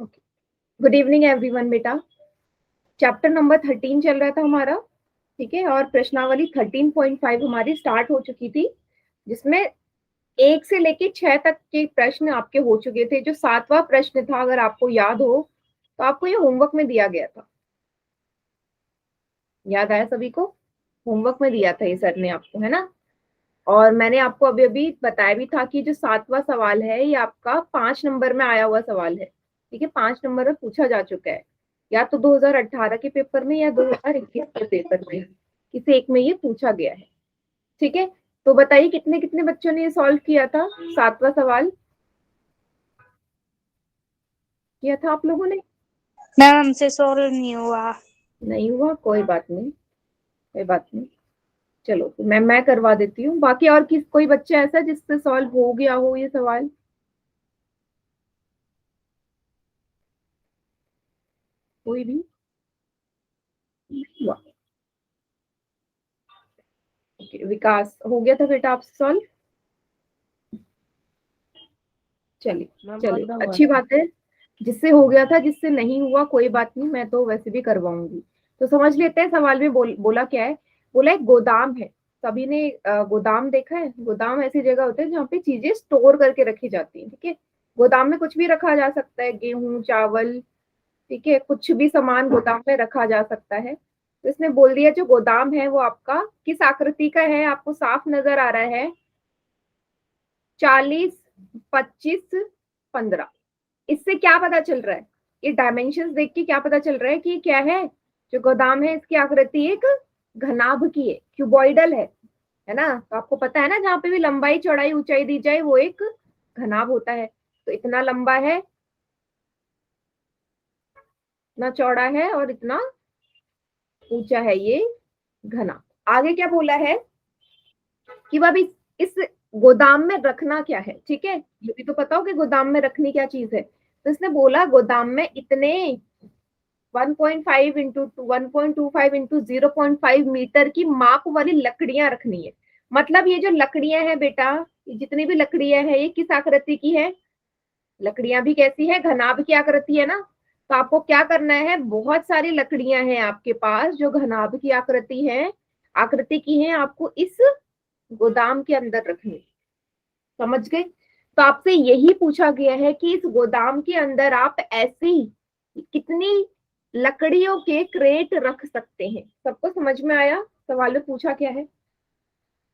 Okay, good evening everyone. बेटा chapter number 13 चल रहा था हमारा, ठीक है, और प्रश्नावली 13.5 हमारी स्टार्ट हो चुकी थी, जिसमें 1 से लेके 6 तक के प्रश्न आपके हो चुके थे। जो 7वां प्रश्न था, अगर आपको याद हो तो आपको ये होमवर्क में दिया गया था। याद आया सभी को? होमवर्क में दिया था ये सर ने आपको, है ना। और मैंने आपको अभी अभी बताया भी था कि जो 7वां सवाल है ये आपका 5 नंबर में आया हुआ सवाल है, ठीक है। 5 नंबर में पूछा जा चुका है, या तो 2018 के पेपर में या 2021 के पेपर में, किसी एक में ये पूछा गया है, ठीक है। तो बताइए कितने कितने बच्चों ने ये सॉल्व किया था? 7वां सवाल किया था आप लोगों ने? मैम हमसे सॉल्व नहीं हुआ। नहीं हुआ, कोई बात नहीं, कोई बात नहीं। चलो तो मैं करवा देती हूँ। बाकी और किस कोई बच्चा ऐसा जिससे सॉल्व हो गया हो ये सवाल? कोई भी नहीं हुआ? विकास हो गया था बेटा आपसे सॉल्व? चलिए चलिए, अच्छी बात है। जिससे हो गया था, जिससे नहीं हुआ कोई बात नहीं, मैं तो वैसे भी करवाऊंगी। तो समझ लेते हैं सवाल में बोला क्या है। बोला एक गोदाम है। सभी ने गोदाम देखा है? गोदाम ऐसी जगह होते हैं जहाँ पे चीजें स्टोर करके रखी जाती हैं, ठीक है। गोदाम में कुछ भी रखा जा सकता है, गेहूं चावल, ठीक है, कुछ भी सामान गोदाम में रखा जा सकता है। तो इसने बोल दिया जो गोदाम है वो आपका किस आकृति का है, आपको साफ नजर आ रहा है। 40, 25, 15। इससे क्या पता चल रहा है? ये डायमेंशंस देख के क्या पता चल रहा है कि क्या है? जो गोदाम है इसकी आकृति एक घनाभ की है, क्यूबॉइडल है ना। तो आपको पता है ना, जहाँ पे भी लंबाई चौड़ाई ऊंचाई दी जाए वो एक घनाभ होता है। तो इतना लंबा है, इतना चौड़ा है और इतना ऊंचा है ये घना। आगे क्या बोला है कि वह भी इस गोदाम में रखना क्या है, ठीक है। ये भी तो पता हो कि गोदाम में रखनी क्या चीज है। तो इसने बोला गोदाम में इतने 1.5 इंटू 1.25 इंटू 0.5 मीटर की माप वाली लकड़ियां रखनी है। मतलब ये जो लकड़ियां हैं बेटा, ये जितनी भी लकड़ियां हैं ये किस आकृति की है? लकड़ियां भी कैसी है? घनाभ की आकृति है ना। तो आपको क्या करना है, बहुत सारी लकड़ियां हैं आपके पास जो घनाभ की आकृति की है, आपको इस गोदाम के अंदर रखनी। समझ गए? तो आपसे यही पूछा गया है कि इस गोदाम के अंदर आप ऐसी कितनी लकड़ियों के क्रेट रख सकते हैं। सबको समझ में आया? सवाल में पूछा क्या है?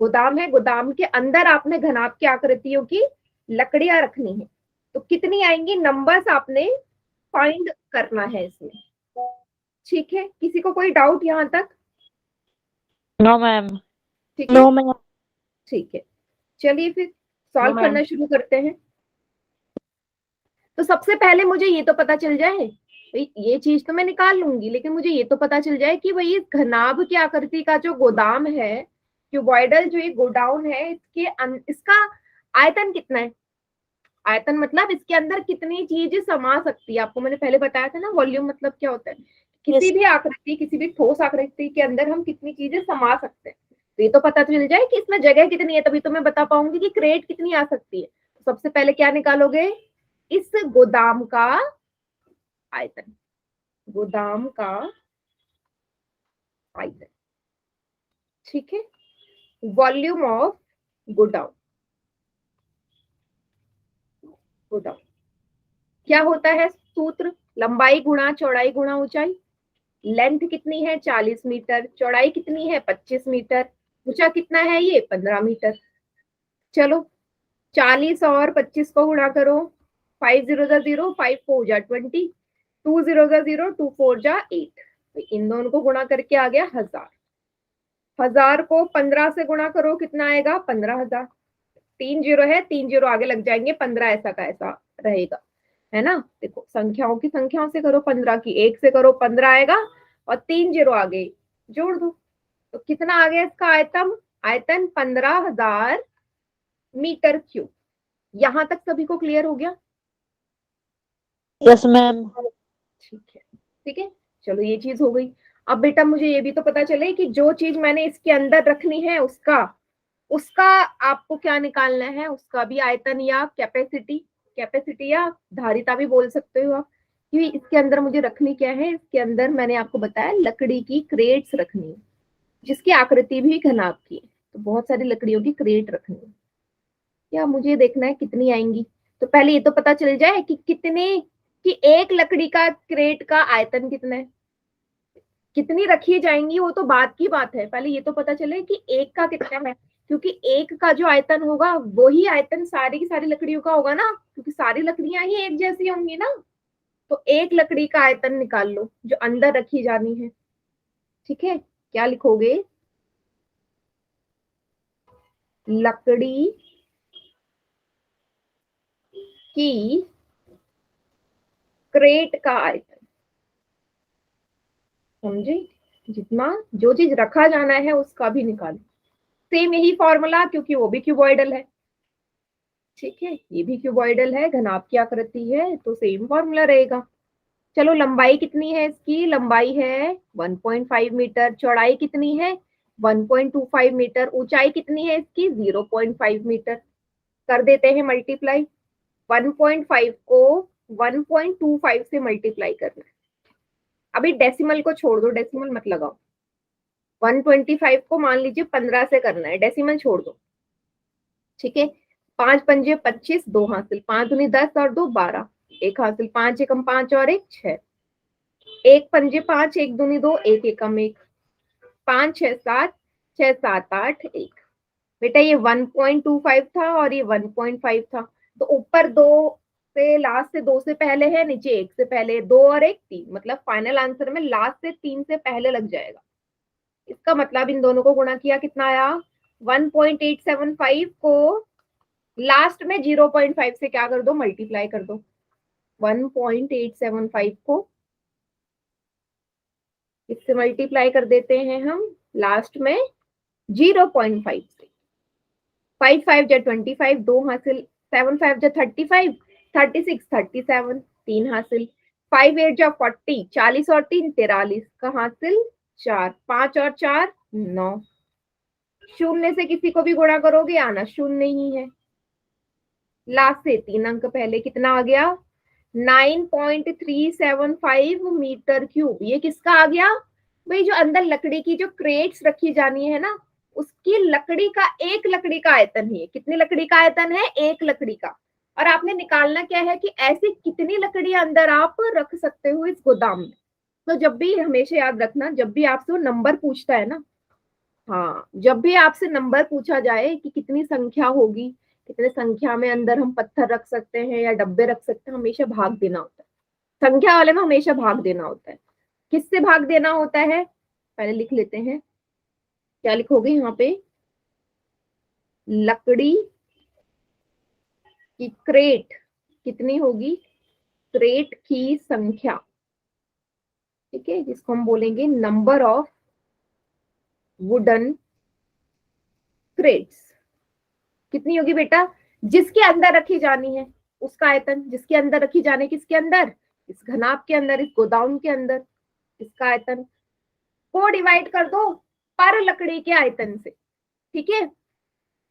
गोदाम है, गोदाम के अंदर आपने घनाभ की आकृतियों की लकड़ियां रखनी है। तो कितनी आएंगी, नंबर्स आपने फाइंड करना है इसमें, ठीक है। किसी को कोई डाउट यहां तक? No ma'am. ठीक है, नो मैम। ठीक है। चलिए फिर नो सॉल्व मैम। करना शुरू करते हैं। तो सबसे पहले मुझे ये तो पता चल जाए भाई, ये चीज तो मैं निकाल लूंगी, लेकिन मुझे ये तो पता चल जाए कि भाई इस घनाभ की आकृति का जो गोदाम है, क्यूबॉइडल जो ये गोडाउन है, इसका आयतन कितना है। आयतन मतलब इसके अंदर कितनी चीज समा सकती है। आपको मैंने पहले बताया था ना, वॉल्यूम मतलब क्या होता है। किसी भी आकृति, किसी भी ठोस आकृति के अंदर हम कितनी चीजें समा सकते हैं। तो ये तो पता चल जाए कि इसमें जगह कितनी है, तभी तो मैं बता पाऊंगी कि क्रेट कितनी आ सकती है। तो सबसे पहले क्या निकालोगे? इस गोदाम का आयतन, गोदाम का आयतन, ठीक है। वॉल्यूम ऑफ गोडाउन, गोडाउन क्या होता है सूत्र? लंबाई गुणा चौड़ाई गुणा ऊंचाई। लेंथ कितनी है? 40 मीटर। चौड़ाई कितनी है? 25 मीटर। ऊंचा कितना है? ये 15 मीटर। चलो 40 और 25 को गुणा करो। 5 0 जा 0, 5 4 जा 20, 2 0 जा 0, 2 4 जा 8। तो इन दोनों को गुणा करके आ गया 1000। 1000 को 15 से गुणा करो, कितना आएगा? 15,000। 3 जीरो है, 3 जीरो आगे लग जाएंगे, 15 ऐसा का ऐसा रहेगा, है ना। देखो संख्याओं की संख्याओं से करो, 15 की 1 से करो, 15 आएगा, और 3 जीरो आगे जोड़ दो। तो कितना आ गया इसका आयतन? आयतन 15,000 मीटर क्यूब। यहां तक सभी को क्लियर हो गया? Yes ma'am. ठीक है, ठीक है। चलो ये चीज हो गई। अब बेटा मुझे ये भी तो पता चले कि जो चीज मैंने इसके अंदर रखनी है उसका उसका आपको क्या निकालना है, उसका भी आयतन या कैपेसिटी, कैपेसिटी या धारिता भी बोल सकते हो आप। कि इसके अंदर मुझे रखनी क्या है, इसके अंदर मैंने आपको बताया लकड़ी की क्रेट्स रखनी है, जिसकी आकृति भी घनाभ की है। तो बहुत सारी लकड़ियों की क्रेट रखनी है। क्या मुझे देखना है कितनी आएंगी। तो पहले ये तो पता चल जाए कि कितने, कि एक लकड़ी का क्रेट का आयतन कितना है, कितनी रखी जाएंगी वो तो बाद की बात है, पहले ये तो पता चले कि एक का कितना है, क्योंकि एक का जो आयतन होगा वही आयतन सारी की सारी लकड़ियों का होगा ना, क्योंकि सारी लकड़ियां ही एक जैसी होंगी ना। तो एक लकड़ी का आयतन निकाल लो जो अंदर रखी जानी है। ठीक है, क्या लिखोगे, लकड़ी की क्रेट का आयतन। समझे, जितना जो चीज रखा जाना है उसका भी निकालो। सेम यही फॉर्मूला, क्योंकि वो भी क्यूबॉइडल है। ठीक है, ये भी क्यूबॉइडल है, घनाभ की आकृति है, तो सेम फॉर्मूला रहेगा। चलो लंबाई कितनी है इसकी, लंबाई है 1.5 मीटर, चौड़ाई कितनी है 1.25 मीटर, ऊंचाई कितनी है इसकी 0.5 मीटर। कर देते हैं मल्टीप्लाई, 1.5 को 1.25 से मल्टीप्लाई करना है। अभी डेसिमल को छोड़ दो, डेसिमल मत लगाओ। 125 को मान लीजिए 15 से करना है, डेसिमल छोड़ दो। ठीक है, 5 पंजे 25, 2 हासिल, 5 दूनी 10 और 2 12, 1 हासिल, 5 एकम 5 और 1 6, 1 पंजे 5, 1 दूनी 2, 1 एकम 1, 5 6 7, 6 7 8 1। बेटा ये 1.25 था और ये 1.5 था, तो ऊपर 2 से लास्ट से 2 से पहले है, नीचे 1 से पहले, 2 और 1 3, मतलब फाइनल आंसर में लास्ट से 3 से पहले लग जाएगा। इसका मतलब इन दोनों को गुणा किया कितना आया, 1.875 को लास्ट में 0.5 से क्या कर दो, मल्टीप्लाई कर दो। 1.875 को इससे मल्टीप्लाई कर देते हैं हम लास्ट में 0.5 से। 5 5 जा 25, 2 हासिल, 7 5 जा 35, 36 37, 3 हासिल, 5 8 जा 40, 40 और 3 43 का हासिल 4, 5 और 4 9। शून्य से किसी को भी गुणा करोगे आना शून्य ही है। लास्ट से 3 अंक पहले, कितना आ गया 9.375 मीटर क्यूब। ये किसका आ गया भाई, जो अंदर लकड़ी की जो क्रेट्स रखी जानी है ना, उसकी लकड़ी का, एक लकड़ी का आयतन ही है। कितनी लकड़ी का आयतन है, एक लकड़ी का। और आपने निकालना क्या है कि ऐसी कितनी लकड़ी अंदर आप रख सकते हो इस गोदाम में। तो जब भी हमेशा याद रखना, जब भी आपसे वो नंबर पूछता है ना, हाँ जब भी आपसे नंबर पूछा जाए कि कितनी संख्या होगी, कितने संख्या में अंदर हम पत्थर रख सकते हैं या डब्बे रख सकते हैं, हमेशा भाग देना होता है। संख्या वाले में हमेशा भाग देना होता है। किससे भाग देना होता है, पहले लिख लेते हैं। क्या लिखोगे यहाँ पे, लकड़ी की क्रेट कितनी होगी, क्रेट की संख्या। ठीक है, जिसको हम बोलेंगे नंबर ऑफ वुडन क्रेट्स। कितनी होगी बेटा, जिसके अंदर रखी जानी है उसका आयतन, जिसके अंदर रखी जाने, किसके अंदर, इस घनाभ के अंदर, इस गोदाम के अंदर, इसका आयतन को डिवाइड कर दो पर लकड़ी के आयतन से। ठीक है,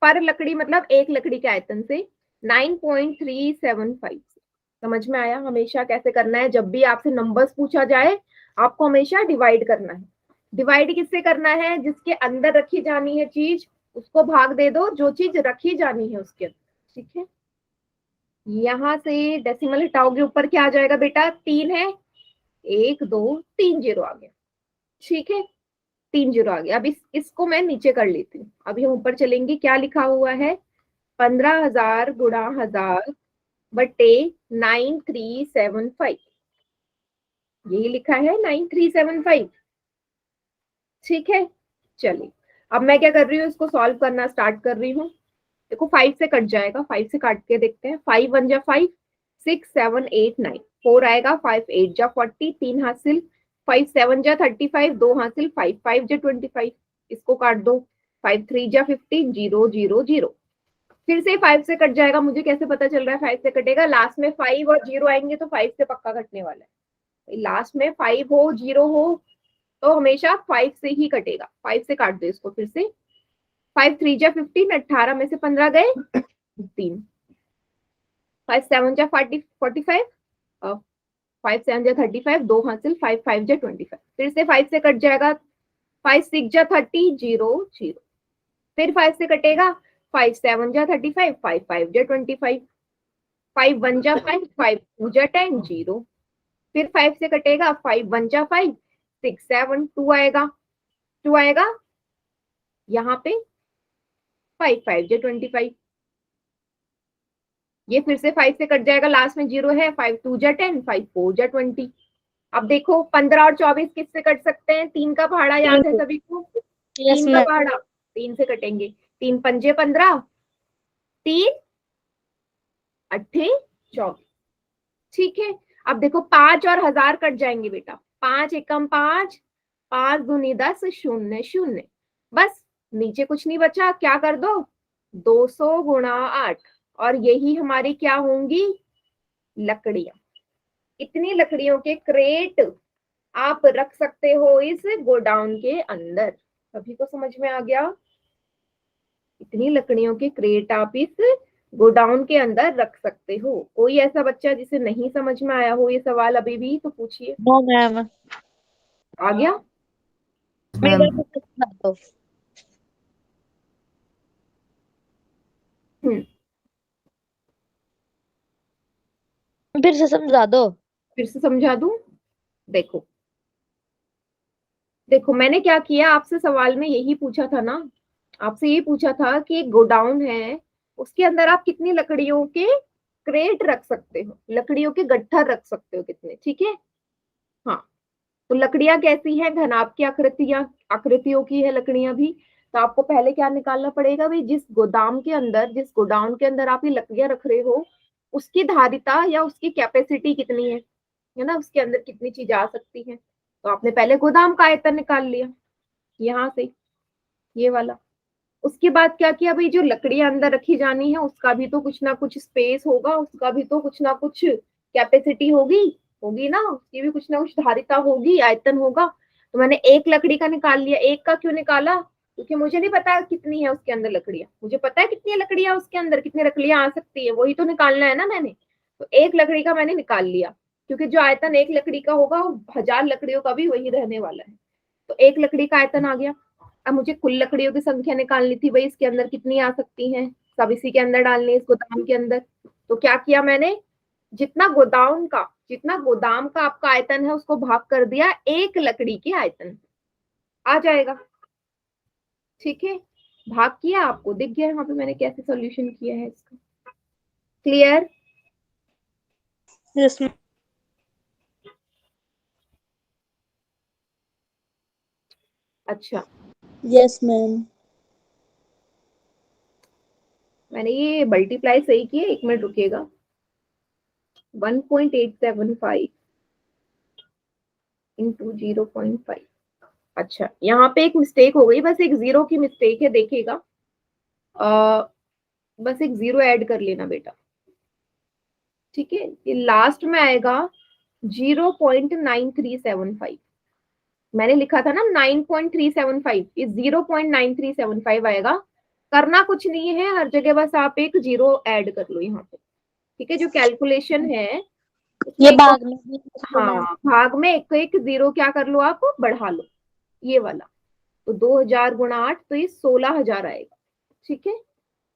पर लकड़ी मतलब एक लकड़ी के आयतन से 9.375 से। समझ में आया, हमेशा कैसे करना है, जब भी आपसे नंबर्स पूछा जाए आपको हमेशा डिवाइड करना है। डिवाइड किससे करना है, जिसके अंदर रखी जानी है चीज उसको भाग दे दो जो चीज रखी जानी है उसके अंदर। ठीक है, यहां से डेसिमल हटाओगे ऊपर क्या आ जाएगा बेटा, 3 है, 1 2 3 जीरो आ गया। ठीक है, 3 जीरो आ गया। अब इसको मैं नीचे कर लेती हूँ, अभी हम ऊपर चलेंगे। क्या लिखा हुआ है, 15,000 गुणा 1000 बटे 9375, यही लिखा है 9375। ठीक है, चलिए अब मैं क्या कर रही हूँ, इसको सॉल्व करना स्टार्ट कर रही हूँ। देखो 5 से कट जाएगा, 5 से काट के देखते हैं। 5 1 जा 5, 6 7 8 9, 4 आएगा, 5 8 जा 40, 3 हासिल, 5 7 जा 35, 2 हासिल, 5 5 जा 25, इसको काट दो, 5 3 जा 50, 0 0 0। फिर से 5 से कट जाएगा, मुझे कैसे पता चल रहा है 5 से कटेगा, लास्ट में 5 और 0 आएंगे तो 5 से पक्का कटने वाला है। लास्ट में 5 हो 0 हो तो हमेशा 5 से ही कटेगा। 5 से काट दो इसको फिर से, 5 3 जा 15, 18 में से 15 गए 3, 5 7 जा 40 45, 5 7 जा 35, 2 हासिल, 5 5 जा 25, फिर से 5 से कट जाएगा, 5 6 जा 30, 0 0, फिर 5 से कटेगा, 5 7 जा 35, 5 5 जा 25, 5 1 जा 5, 5 2 जा 10, 0, फिर 5 से कटेगा, 5 1 जा 5, 6 7 2 आएगा, 2 आएगा यहाँ पे, 5 5 जा 25, ये फिर से 5 से कट जाएगा, लास्ट में 0 है, 5 2 जा 10, 5 4 जा 20। अब देखो 15 और 24 किससे कट सकते हैं? 3 का पहाड़ा याद है सभी को? 3 का पहाड़ा 3 से कटेंगे, 3 पंजे 15, 3 अट्ठे 24, ठीक है। अब देखो 5 और 1000 कट जाएंगे बेटा, 5 एकम 5, 5 दूनी 10, 0 0, बस नीचे कुछ नहीं बचा, क्या कर दो 200 गुणा 8, और यही हमारी क्या होंगी? लकड़ियां। इतनी लकड़ियों के क्रेट आप रख सकते हो इस गोडाउन के अंदर। सभी को समझ में आ गया? इतनी लकड़ियों के क्रेट आप इस गोडाउन के अंदर रख सकते हो। कोई ऐसा बच्चा जिसे नहीं समझ में आया हो ये सवाल अभी भी, तो पूछिए। No ma'am. आ गया? फिर से समझा दो। फिर से समझा दूं? देखो देखो मैंने क्या किया, आपसे सवाल में यही पूछा था ना, आपसे ये पूछा था कि एक गोडाउन है, उसके अंदर आप कितनी लकड़ियों के क्रेट रख सकते हो, लकड़ियों के गट्ठर रख सकते हो कितने, ठीक है। हाँ, तो लकड़ियां कैसी हैं? घनाभ की आकृतियों की है लकड़ियां भी। तो आपको पहले क्या निकालना पड़ेगा भाई, जिस गोदाम के अंदर, जिस गोडाउन के अंदर आप ये लकड़ियां रख रहे हो, उसकी धारिता या उसकी कैपेसिटी कितनी है ना, उसके अंदर कितनी चीज आ सकती है। तो आपने पहले गोदाम का आयतन निकाल लिया यहाँ से, ये वाला। उसके बाद क्या किया भाई, जो लकड़ियां अंदर रखी जानी है उसका भी तो कुछ ना कुछ स्पेस होगा, उसका भी तो कुछ ना कुछ कैपेसिटी होगी, होगी ना, उसकी भी कुछ ना कुछ धारिता होगी, आयतन होगा। तो मैंने एक लकड़ी का निकाल लिया। एक का क्यों निकाला? क्योंकि मुझे नहीं पता कितनी है उसके अंदर लकड़ियां, मुझे पता है कितनी लकड़ियां उसके अंदर, कितनी लकड़ियां आ सकती है, वही तो निकालना है ना मैंने। तो एक लकड़ी का मैंने निकाल लिया, क्योंकि जो आयतन एक लकड़ी का होगा वो 1000 लकड़ियों का भी वही रहने वाला है। तो एक लकड़ी का आयतन आ गया। अब मुझे कुल लकड़ियों की संख्या निकालनी थी भाई, इसके अंदर कितनी आ सकती हैं, सब इसी के अंदर डालनी है, इस गोदाम के अंदर। तो क्या किया मैंने, जितना गोदाम का आपका आयतन है उसको भाग कर दिया एक लकड़ी के आयतन, आ जाएगा, ठीक है। भाग किया, आपको दिख गया यहाँ पे मैंने कैसे सॉल्यूशन किया है इसका। क्लियर? Yes ma'am. अच्छा, यस मैम। मैंने ये मल्टीप्लाई सही किया, 1 मिनट रुकिएगा। 1.875 इंटू 0.5। अच्छा, यहाँ पे एक मिस्टेक हो गई, बस एक 0 की मिस्टेक है, देखिएगा। बस एक 0 ऐड कर लेना बेटा, ठीक है। ये लास्ट में आएगा 0.9375। मैंने लिखा था ना 9.375, ये 0.9375 आएगा। करना कुछ नहीं है, हर जगह बस आप एक 0 ऐड कर लो यहाँ पे, ठीक है। जो कैलकुलेशन है उसमें ये एक, बाद में भी इसको मैम। हाँ, भाग में एक एक 0 क्या कर लो आप, बढ़ा लो, ये वाला। तो 2000 गुणा 8, तो ये 16000 आएगा, ठीक है।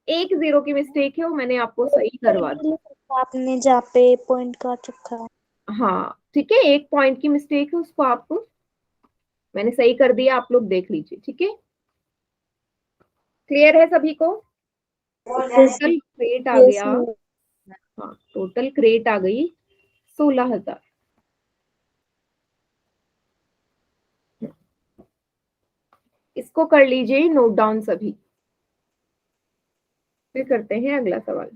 एक 0 की मिस्टेक है, वो मैंने आपको सही करवा दी। आपने जहाँ पे पॉइंट काट रखा है। हाँ ठीक है, एक पॉइंट की मिस्टेक है, उसको आपको मैंने सही कर दिया, आप लोग देख लीजिए, ठीक है। क्लियर है सभी को? टोटल क्रेट आ यस गया, मैम। हाँ टोटल क्रेट आ गई 16000। इसको कर लीजिए नोट डाउन सभी, फिर करते हैं अगला सवाल।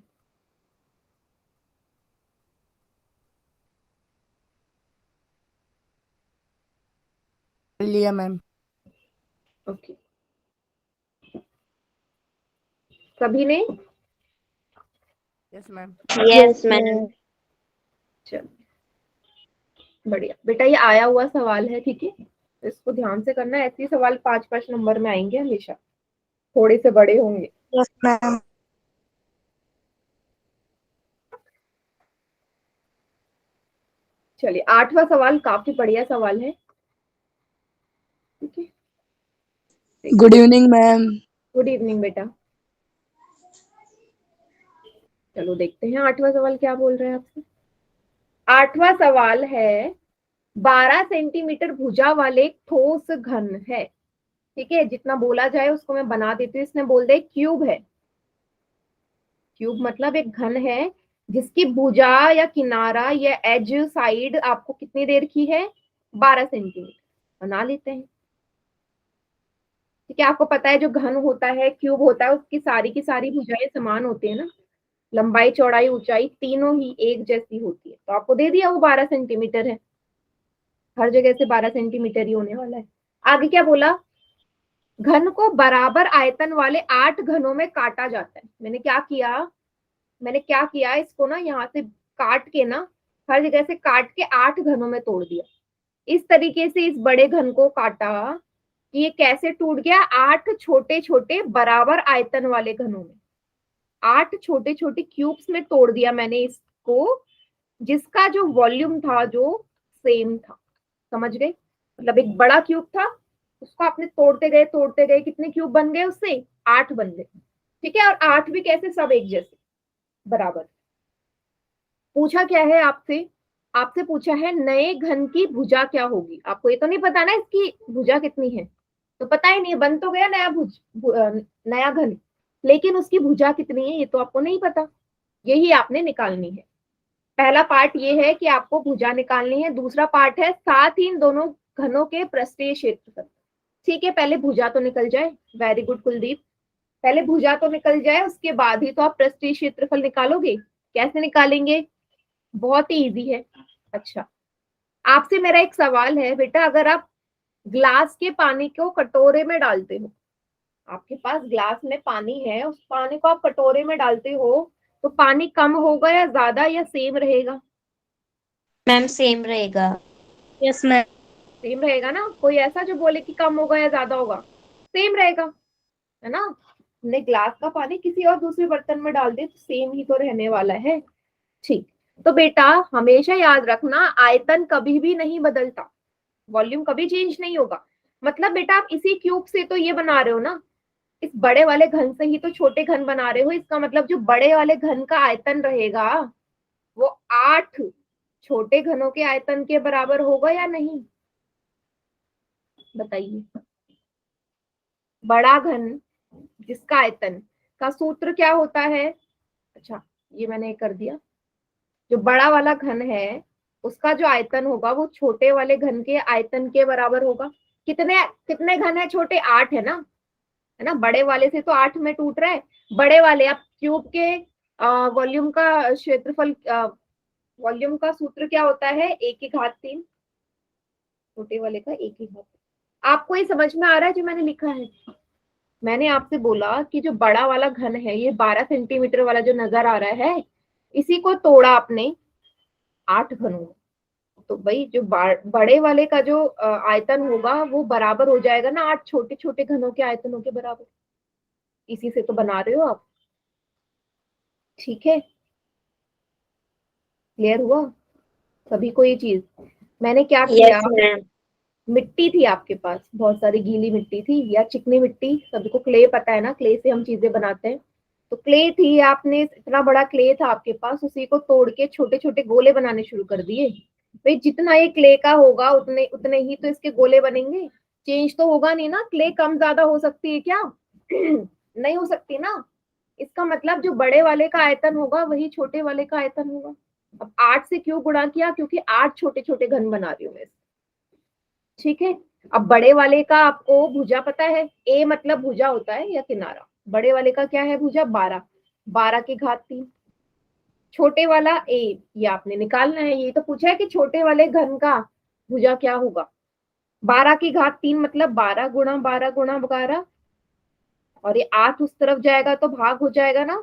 लिया मैम। ओके, सभी ने? Yes ma'am. Yes ma'am. चलो बढ़िया बेटा, ये आया हुआ सवाल है, ठीक है, तो इसको ध्यान से करना। ऐसे ही सवाल 5-5 नंबर में आएंगे हमेशा, थोड़े से बड़े होंगे। Yes ma'am. चलिए 8वां सवाल काफी बढ़िया सवाल है। ठीक है, good evening ma'am. Good evening बेटा। चलो देखते हैं 8वां सवाल क्या बोल रहे हैं आपसे। 8वां सवाल है 12 सेंटीमीटर भुजा वाले ठोस घन है। ठीक है, जितना बोला जाए उसको मैं बना देती हूँ। इसने बोल दे क्यूब है। क्यूब मतलब एक घन है जिसकी भुजा या किनारा या एज साइड आपको कितनी देर की है, 12 सेंटीमीटर। बना लेते हैं। ठीक है, आपको पता है जो घन होता है, क्यूब होता है, उसकी सारी की सारी भुजाएं समान होती है ना, लंबाई चौड़ाई ऊंचाई तीनों ही एक जैसी होती है। तो आपको दे दिया वो 12 सेंटीमीटर है, हर जगह से 12 सेंटीमीटर ही होने वाला है। आगे क्या बोला, घन को बराबर आयतन वाले 8 घनों में काटा जाता है। मैंने क्या किया, इसको ना यहाँ से काट के ना, हर जगह से काट के 8 घनों में तोड़ दिया। इस तरीके से इस बड़े घन को काटा कि ये कैसे टूट गया, 8 छोटे छोटे बराबर आयतन वाले घनों में, 8 छोटे छोटे क्यूब्स में तोड़ दिया मैंने इसको, जिसका जो वॉल्यूम था जो सेम था। समझ गए, मतलब एक बड़ा क्यूब था, उसको आपने तोड़ते गए, कितने क्यूब बन गए उससे, 8 बन गए। ठीक है, और 8 भी कैसे, सब एक जैसे बराबर। पूछा क्या है आपसे, आपसे पूछा है नए घन की भुजा क्या होगी। आपको ये तो नहीं पता ना इसकी भुजा कितनी है, तो पता ही नहीं, बन तो गया नया घन, लेकिन उसकी भुजा कितनी है ये तो आपको नहीं पता। यही आपने निकालनी है। पहला पार्ट ये है कि आपको भुजा निकालनी है, दूसरा पार्ट है साथ ही इन दोनों घनों के पृष्ठीय क्षेत्रफल। ठीक है, पहले भुजा तो निकल जाए। वेरी गुड कुलदीप, पहले भुजा तो निकल जाए, उसके बाद ही तो आप पृष्ठीय क्षेत्रफल निकालोगे। कैसे निकालेंगे, बहुत ही इजी है। अच्छा, आपसे मेरा एक सवाल है बेटा, अगर आप ग्लास के पानी को कटोरे में डालते हो, आपके पास ग्लास में पानी है, उस पानी को आप कटोरे में डालते हो, तो पानी कम होगा या ज्यादा या सेम रहेगा। मैम सेम रहेगा। Yes ma'am. सेम रहेगा ना, कोई ऐसा जो बोले कि कम होगा या ज्यादा होगा, सेम रहेगा, है ना। हमने ग्लास का पानी किसी और दूसरे बर्तन में डाल दिया तो सेम ही तो रहने वाला है। ठीक, तो बेटा हमेशा याद रखना, आयतन कभी भी नहीं बदलता, वॉल्यूम कभी चेंज नहीं होगा। मतलब बेटा आप इसी क्यूब से तो ये बना रहे हो ना, इस बड़े वाले घन से ही तो छोटे घन बना रहे हो, इसका मतलब जो बड़े वाले घन का आयतन रहेगा वो 8 छोटे घनों के आयतन के बराबर होगा या नहीं, बताइए। बड़ा घन जिसका आयतन का सूत्र क्या होता है, अच्छा ये मैंने कर दिया, जो बड़ा वाला घन है उसका जो आयतन होगा वो छोटे वाले घन के आयतन के बराबर होगा। कितने कितने घन है छोटे, 8 है ना, बड़े वाले से तो 8 में टूट रहा है। बड़े वाले आप क्यूब के वॉल्यूम का क्षेत्रफल, वॉल्यूम का सूत्र क्या होता है, 1 की घात 3, छोटे वाले का 1 की घात। आपको ये समझ में आ रहा है जो मैंने लिखा है। मैंने आपसे बोला कि जो बड़ा वाला घन है, ये 12 सेंटीमीटर वाला जो नजर आ रहा है, इसी को तोड़ा आपने 8 घनों में, तो भाई जो बड़े वाले का जो आयतन होगा वो बराबर हो जाएगा ना 8 छोटे छोटे घनों के आयतनों के बराबर। इसी से तो बना रहे हो आप। ठीक है, क्लियर हुआ सभी को ये चीज। मैंने क्या किया, यस मैम। मिट्टी थी आपके पास, बहुत सारी गीली मिट्टी थी या चिकनी मिट्टी, सभी को क्ले पता है ना, क्ले से हम चीजें बनाते हैं। तो क्ले थी, आपने इतना बड़ा क्ले था आपके पास, उसी को तोड़ के छोटे छोटे गोले बनाने शुरू कर दिए। भाई जितना ये क्ले का होगा उतने उतने ही तो इसके गोले बनेंगे, चेंज तो होगा नहीं ना, क्ले कम ज्यादा हो सकती है क्या नहीं हो सकती ना। इसका मतलब जो बड़े वाले का आयतन होगा वही छोटे वाले का आयतन होगा। अब 8 से क्यों गुणा किया, क्योंकि 8 छोटे छोटे घन बना रही हूँ मैं। ठीक है, अब बड़े वाले का आपको भुजा पता है, ए मतलब भुजा होता है या किनारा, बड़े वाले का क्या है भुजा, 12, 12 की घात 3। छोटे वाला ए, ये आपने निकालना है, ये तो पूछा है कि छोटे वाले घन का भुजा क्या होगा। 12 की घात 3 मतलब 12 गुणा 12 गुणा 12, और ये 8 उस तरफ जाएगा तो भाग हो जाएगा ना,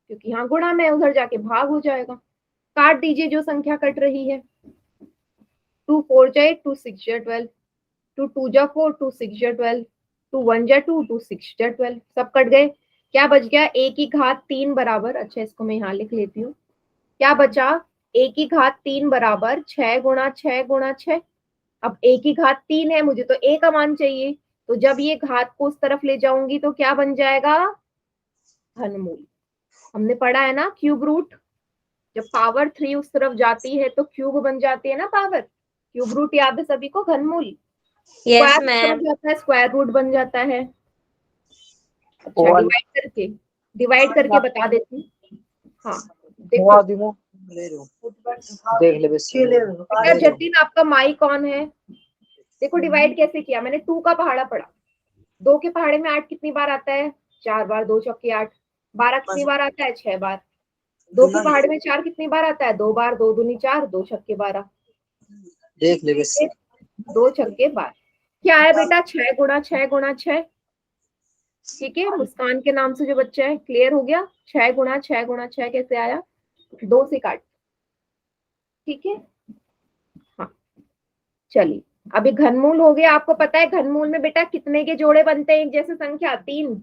क्योंकि यहाँ गुणा में उधर जाके भाग हो जाएगा। काट दीजिए जो संख्या कट रही है, 2 4 जाए 2 6 जा 12, 2 2 जा 4, 2 6 जा 12, 2 1 जा 2, 2 6 जा 12, सब कट गए। क्या बच गया, 1 की घात 3 बराबर, अच्छा इसको मैं यहाँ लिख लेती हूँ, क्या बचा a की घात 3 बराबर 6 गुणा 6 गुणा 6। अब a की घात 3 है, मुझे तो a का मान चाहिए, तो जब ये घात को उस तरफ ले जाऊंगी तो क्या बन जाएगा, घनमूल। हमने पढ़ा है ना क्यूब रूट, जब पावर 3 उस तरफ जाती है तो क्यूब बन जाती है ना पावर, क्यूब रूट याद है सभी को, घनमूल। Yes square ma'am. बन जाता है, स्क्वायर रूट बन जाता है। अच्छा, डिवाइड करके बता देती हूँ। हाँ देखो देख ले बस बेटा, जतिन आपका माइक ऑन है। देखो डिवाइड कैसे किया मैंने, 2 का पहाड़ा पड़ा, 2 के पहाड़े में 8 कितनी बार आता है, 4 बार, 2 चौके 8, 12 कितनी बार आता है, 6 बार। 2 के पहाड़े में 4 कितनी बार आता है, 2 बार, 2 दूनी 4, 2 छक्के 12, देख ले बस 2 छक्के 12। क्या है बेटा, 6 गुणा 6 गुणा 6। ठीक है, मुस्कान के नाम से जो बच्चा है, क्लियर हो गया। 6 गुणा 6 गुणा 6 कैसे आया, 2 से काट। ठीक है, हाँ चलिए, अभी घनमूल हो गया। आपको पता है घनमूल में बेटा कितने के जोड़े बनते हैं, एक जैसे संख्या, 3।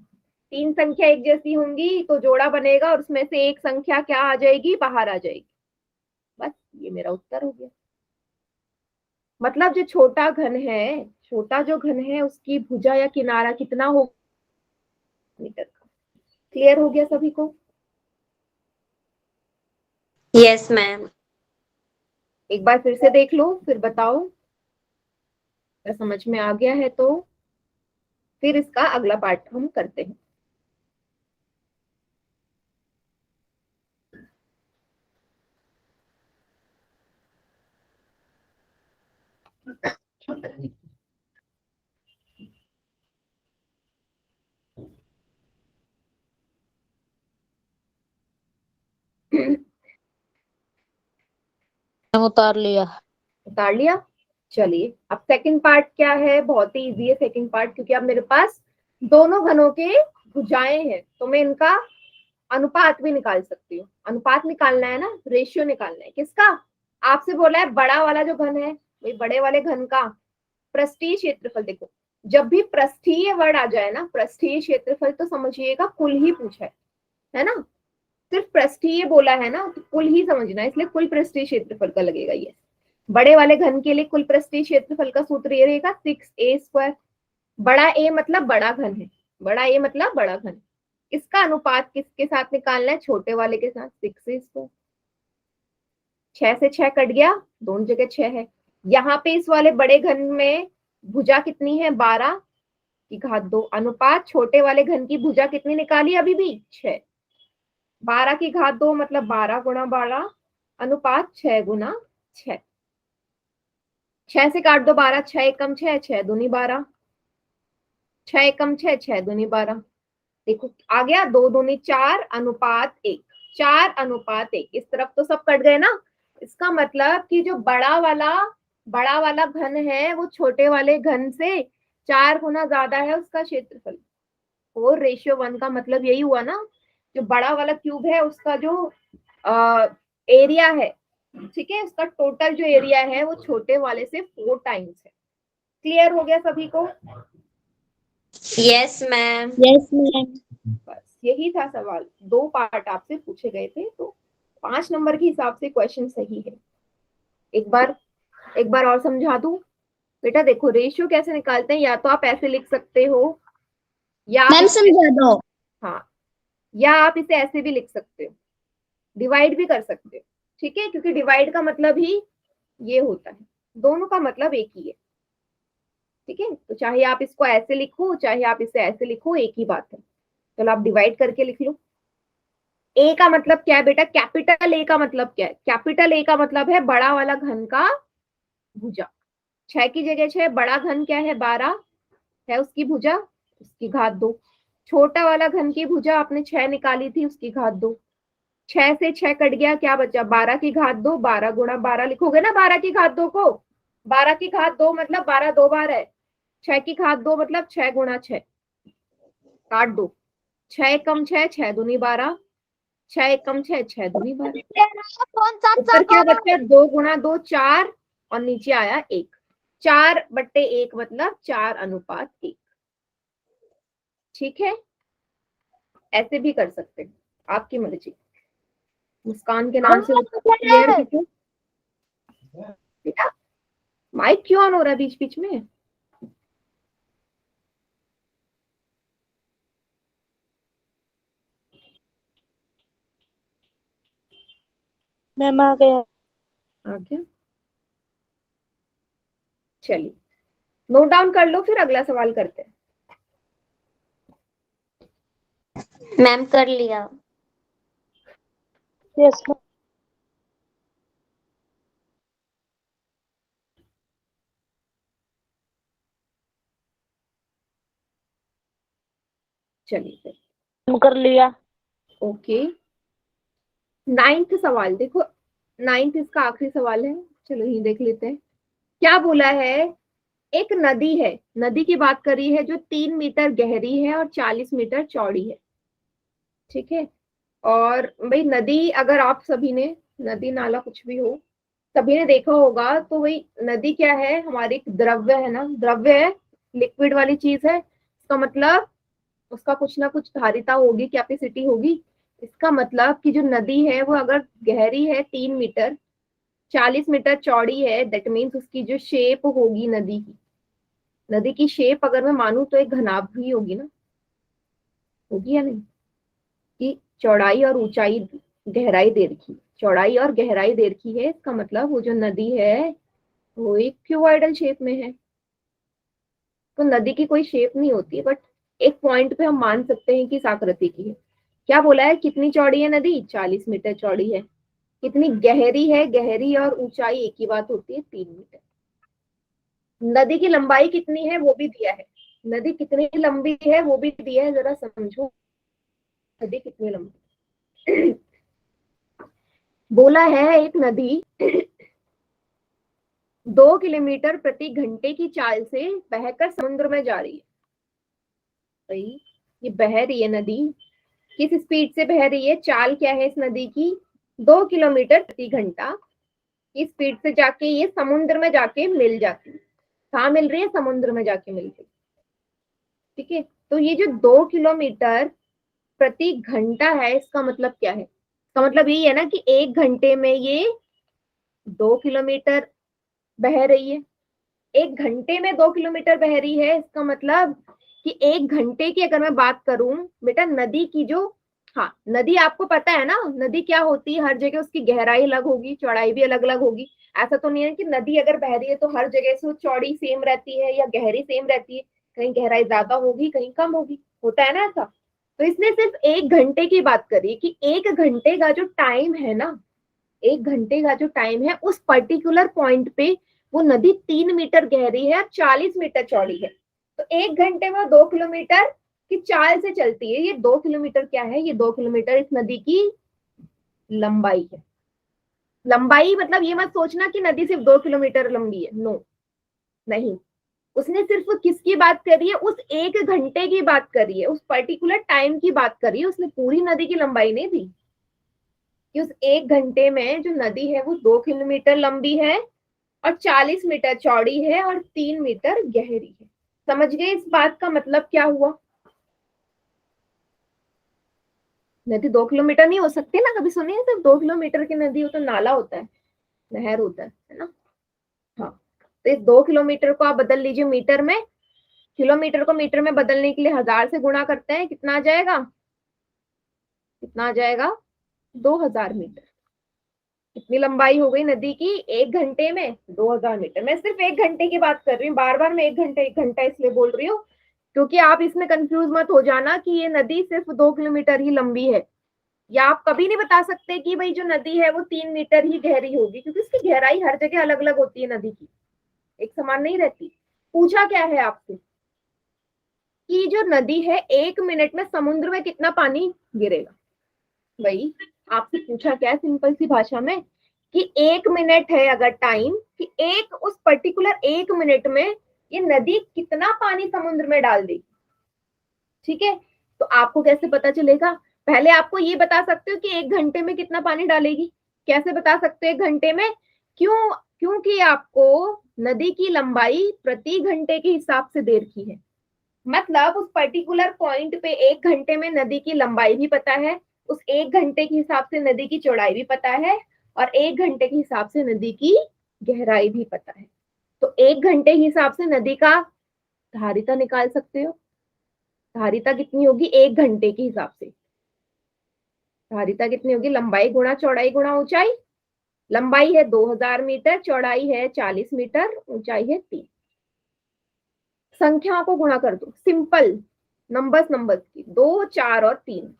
3 संख्या एक जैसी होंगी तो जोड़ा बनेगा, और उसमें से एक संख्या क्या आ जाएगी, बाहर आ जाएगी। बस ये मेरा उत्तर हो गया। मतलब जो छोटा घन है, छोटा जो घन है उसकी भुजा या किनारा कितना हो, मीटर का। क्लियर हो गया सभी को। Yes ma'am. एक बार फिर से देख लो, फिर बताओ क्या समझ में आ गया है, तो फिर इसका अगला पार्ट हम करते हैं। उतार लिया। उतार लिया। चलिए, अब सेकंड पार्ट क्या है, बहुत ही इजी है सेकंड पार्ट, क्योंकि अब मेरे पास दोनों घनों के भुजाएं हैं, तो मैं इनका अनुपात भी निकाल सकती हूँ। अनुपात निकालना है ना, रेशियो निकालना है, किसका, आपसे बोला है बड़ा वाला जो घन है, वही बड़े वाले घन का पृष्ठीय क्षेत्रफल। देखो जब भी पृष्ठीय वर्ड आ जाए ना, पृष्ठीय क्षेत्रफल, तो समझिएगा कुल ही पूछा है ना, सिर्फ पृष्ठीय बोला है ना तो कुल ही समझना है, इसलिए कुल पृष्ठीय क्षेत्रफल का लगेगा ये। बड़े वाले घन के लिए कुल पृष्ठीय क्षेत्रफल का सूत्र ये रहेगा 6a²। बड़ा ए मतलब बड़ा घन है, बड़ा ए मतलब बड़ा घन। इसका अनुपात किसके साथ निकालना है, छोटे वाले के साथ, 6a²। 6 से 6 कट गया, दोनों जगह 6 है। यहाँ पे इस वाले बड़े घन में भुजा कितनी है, 12 की घात 2, अनुपात छोटे वाले घन की भुजा कितनी निकाली अभी भी, 6। 12 की घात 2 मतलब 12 गुणा 12, अनुपात 6 गुना 6। 6 से काट दो 12, 6 एकम 6, 6 दूनी 12, 6 एकम 6, 6 दूनी 12। देखो आ गया, 2 दूनी 4 अनुपात 1, 4 अनुपात 1। इस तरफ तो सब कट गए ना, इसका मतलब कि जो बड़ा वाला घन है वो छोटे वाले घन से 4 गुना ज्यादा है उसका क्षेत्रफल। 4:1 का मतलब यही हुआ ना, जो बड़ा वाला क्यूब है उसका जो एरिया है, ठीक है, उसका टोटल जो एरिया है वो छोटे वाले से 4 टाइम्स है। क्लियर हो गया सभी को। Yes ma'am. Yes ma'am. बस यही था सवाल, 2 पार्ट आपसे पूछे गए थे, तो 5 नंबर के हिसाब से क्वेश्चन सही है। एक बार और समझा दूं बेटा, देखो रेशियो कैसे निकालते हैं, या तो आप ऐसे लिख सकते हो, या मैम समझा दो। हाँ, या आप इसे ऐसे भी लिख सकते हो, डिवाइड भी कर सकते हो। ठीक है, क्योंकि डिवाइड का मतलब ही ये होता है, दोनों का मतलब एक ही है। ठीक है, तो चाहे आप इसको ऐसे लिखो चाहे आप इसे ऐसे लिखो, एक ही बात है। चलो आप डिवाइड करके लिख लो। ए का मतलब क्या है बेटा, कैपिटल ए का मतलब क्या है, कैपिटल ए का मतलब है बड़ा वाला घन का भुजा। 6 की जगह 6, बड़ा घन क्या है, 12 है, उसकी भुजा, उसकी घात 2। छोटा वाला घन की भुजा आपने 6 निकाली थी, उसकी घात 2। 6 से 6 कट गया, क्या बचा, 12 की घात 2, 12 गुणा 12 लिखोगे ना 12 की घात 2 को, 12 की घात 2 मतलब 12 2 बार है, 6 की घात 2 मतलब 6 गुणा 6, काट दो, 6 एकम 6, 6 दूनी 12, 6 एकम 6, 6 दूनी 12। ऊपर क्या बचा, 2 गुणा 2 4, और नीचे आया 1, 4/1 मतलब 4 अनुपात 1। ठीक है, ऐसे भी कर सकते हैं, आपकी मर्जी। मुस्कान के नाम से क्लियर क्यों बेटा? माइक क्यों ऑन हो रहा है बीच बीच में? मैम आ गया। आ गया? चलिए नोट डाउन कर लो, फिर अगला सवाल करते हैं। मैम कर लिया। Yes ma'am. चलिए फिर कर लिया। ओके, 9th सवाल देखो, 9th इसका आखिरी सवाल है, चलो ये देख लेते हैं। क्या बोला है? एक नदी है, नदी की बात करी है जो 3 मीटर गहरी है और 40 मीटर चौड़ी है, ठीक है। और भाई नदी, अगर आप सभी ने नदी नाला कुछ भी हो, सभी ने देखा होगा, तो वही नदी क्या है? हमारी एक द्रव्य है ना, द्रव्य है, लिक्विड वाली चीज है। इसका मतलब उसका कुछ ना कुछ धारिता होगी, कैपेसिटी होगी। इसका मतलब कि जो नदी है वो अगर गहरी है 3 मीटर, 40 मीटर चौड़ी है, दैट मीन्स उसकी जो शेप होगी नदी की, नदी की शेप अगर मैं मानूं तो एक घनाभ ही होगी ना, होगी या नहीं? कि चौड़ाई और ऊंचाई, गहराई दे रखी, चौड़ाई और गहराई दे रखी है, इसका मतलब वो जो नदी है वो एक क्यूबॉइडल शेप में है। तो नदी की कोई शेप नहीं होती है, बट एक पॉइंट पे हम मान सकते हैं कि इस आकृति की है। क्या बोला है? कितनी चौड़ी है नदी? 40 मीटर चौड़ी है। कितनी गहरी है? गहरी और ऊंचाई एक ही बात होती है, 3 मीटर। नदी की लंबाई कितनी है वो भी दिया है, नदी कितनी लंबी है वो भी दिया है, जरा समझो नदी कितनी लंबी। बोला है एक नदी 2 किलोमीटर प्रति घंटे की चाल से बहकर समुद्र में जा रही है। भाई ये बह रही है नदी, किस स्पीड से बह रही है? चाल क्या है इस नदी की? 2 किलोमीटर प्रति घंटा की स्पीड से जाके ये समुद्र में जाके मिल जाती है। कहाँ मिल रही है? समुद्र में जाके मिल रही है, ठीक है। तो ये जो 2 किलोमीटर प्रति घंटा है, इसका मतलब क्या है? इसका मतलब यही है ना कि 1 घंटे में ये 2 किलोमीटर बह रही है। 1 घंटे में 2 किलोमीटर बह रही है, इसका मतलब कि 1 घंटे की अगर मैं बात करूं बेटा, नदी की जो, हाँ नदी आपको पता है ना, नदी क्या होती है? हर जगह उसकी गहराई अलग होगी, चौड़ाई भी अलग अलग होगी। ऐसा तो नहीं है कि नदी अगर बह रही है तो हर जगह से वो चौड़ी सेम रहती है या गहरी सेम रहती है, कहीं गहराई ज्यादा होगी कहीं कम होगी, होता है ना ऐसा। तो इसने सिर्फ 1 घंटे की बात करी कि 1 घंटे का जो टाइम है ना, 1 घंटे का जो टाइम है उस पर्टिकुलर पॉइंट पे वो नदी 3 मीटर गहरी है और 40 मीटर चौड़ी है। तो 1 घंटे में 2 किलोमीटर की चाल से चलती है। ये 2 किलोमीटर क्या है? ये 2 किलोमीटर इस नदी की लंबाई है। लंबाई मतलब ये मत सोचना कि नदी सिर्फ 2 किलोमीटर लंबी है, नो, नहीं। उसने सिर्फ किसकी बात करी है? उस 1 घंटे की बात करी है, उस पर्टिकुलर टाइम की बात करी है। उसने पूरी नदी की लंबाई नहीं दी कि उस 1 घंटे में जो नदी है वो 2 किलोमीटर लंबी है और 40 मीटर चौड़ी है और 3 मीटर गहरी है। समझ गए इस बात का मतलब क्या हुआ? नदी 2 किलोमीटर नहीं हो सकती ना, कभी सुनिए सिर्फ 2 किलोमीटर की नदी हो तो नाला होता है, नहर होता है ना। हाँ, तो इस 2 किलोमीटर को आप बदल लीजिए मीटर में, किलोमीटर को मीटर में बदलने के लिए 1000 से गुणा करते हैं, कितना आ जाएगा? कितना आ जाएगा? 2000 मीटर। कितनी लंबाई हो गई नदी की 1 घंटे में? 2000 मीटर। मैं सिर्फ 1 घंटे की बात कर रही हूँ, बार बार मैं 1 घंटा इसलिए बोल रही हूँ क्योंकि आप इसमें कंफ्यूज मत हो जाना कि ये नदी सिर्फ 2 किलोमीटर ही लंबी है, या आप कभी नहीं बता सकते कि भाई जो नदी है वो 3 मीटर ही गहरी होगी, क्योंकि उसकी गहराई हर जगह अलग अलग होती है, नदी की एक समान नहीं रहती। पूछा क्या है आपसे कि जो नदी है 1 मिनट में समुद्र में कितना पानी गिरेगा? भाई आपसे पूछा क्या है सिंपल सी भाषा में कि 1 मिनट है अगर टाइम, कि एक उस पर्टिकुलर 1 मिनट में ये नदी कितना पानी समुद्र में डाल देगी, ठीक है। तो आपको कैसे पता चलेगा? पहले आपको ये बता सकते हो कि 1 घंटे में कितना पानी डालेगी। कैसे बता सकते हो 1 घंटे में? क्यों? क्योंकि आपको नदी की लंबाई प्रति घंटे के हिसाब से दे रखी है। मतलब उस पर्टिकुलर पॉइंट पे 1 घंटे में नदी की लंबाई भी पता है उस 1 घंटे के हिसाब से नदी की चौड़ाई भी पता है और 1 घंटे के हिसाब से नदी की गहराई भी पता है। तो 1 घंटे के हिसाब से नदी का धारिता निकाल सकते हो। धारिता कितनी होगी 1 घंटे के हिसाब से? धारिता कितनी होगी? लंबाई गुणा चौड़ाई गुणा ऊंचाई। लंबाई है 2000 मीटर, चौड़ाई है 40 मीटर, ऊंचाई है 3। संख्याओं को गुणा कर दो, सिंपल नंबर्स की, 2, 4 और 3।